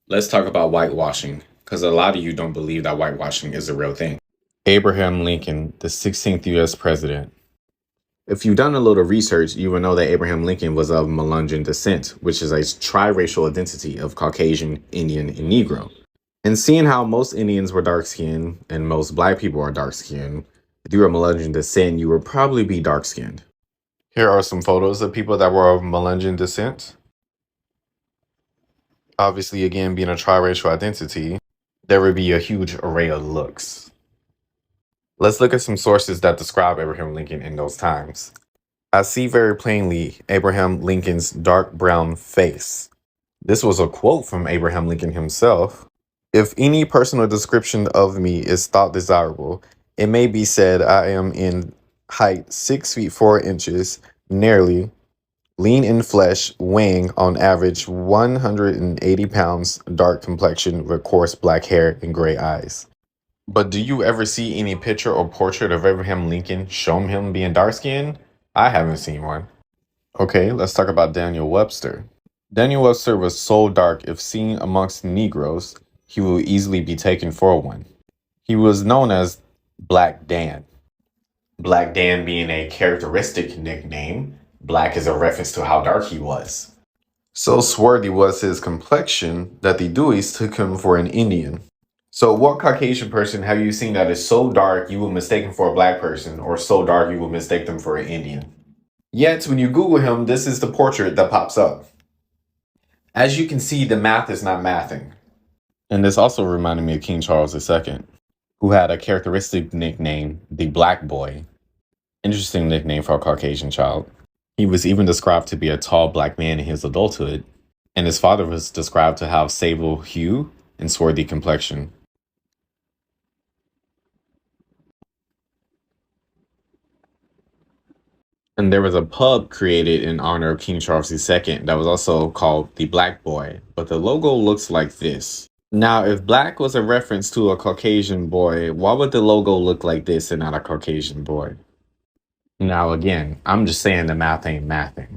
Let's talk about whitewashing, because a lot of you don't believe that whitewashing is a real thing. Abraham Lincoln, the 16th U.S. president. If you've done a little research, you will know that Abraham Lincoln was of Melungeon descent, which is a triracial identity of Caucasian, Indian, and Negro. And seeing how most Indians were dark skinned and most black people are dark skinned, if you were Melungeon descent, you would probably be dark skinned. Here are some photos of people that were of Melungeon descent. Obviously, again, being a triracial identity, there would be a huge array of looks. Let's look at some sources that describe Abraham Lincoln in those times. I see very plainly Abraham Lincoln's dark brown face. This was a quote from Abraham Lincoln himself. If any personal description of me is thought desirable, it may be said I am in height 6 feet 4 inches, nearly, lean in flesh, weighing on average 180 pounds, dark complexion with coarse black hair and gray eyes. But do you ever see any picture or portrait of Abraham Lincoln showing him being dark skinned? I haven't seen one. Okay, let's talk about Daniel Webster. Daniel Webster was so dark, if seen amongst Negroes, he would easily be taken for one. He was known as Black Dan. Black Dan being a characteristic nickname, black is a reference to how dark he was. So swarthy was his complexion that the Deweys took him for an Indian. So what Caucasian person have you seen that is so dark you will mistake him for a black person, or so dark you will mistake them for an Indian? Yet, when you Google him, this is the portrait that pops up. As you can see, the math is not mathing. And this also reminded me of King Charles II, who had a characteristic nickname, the Black Boy. Interesting nickname for a Caucasian child. He was even described to be a tall black man in his adulthood, and his father was described to have sable hue and swarthy complexion. And there was a pub created in honor of King Charles II that was also called the Black Boy, but the logo looks like this. Now, if black was a reference to a Caucasian boy, why would the logo look like this and not a Caucasian boy? Now, again, I'm just saying the math ain't mathing.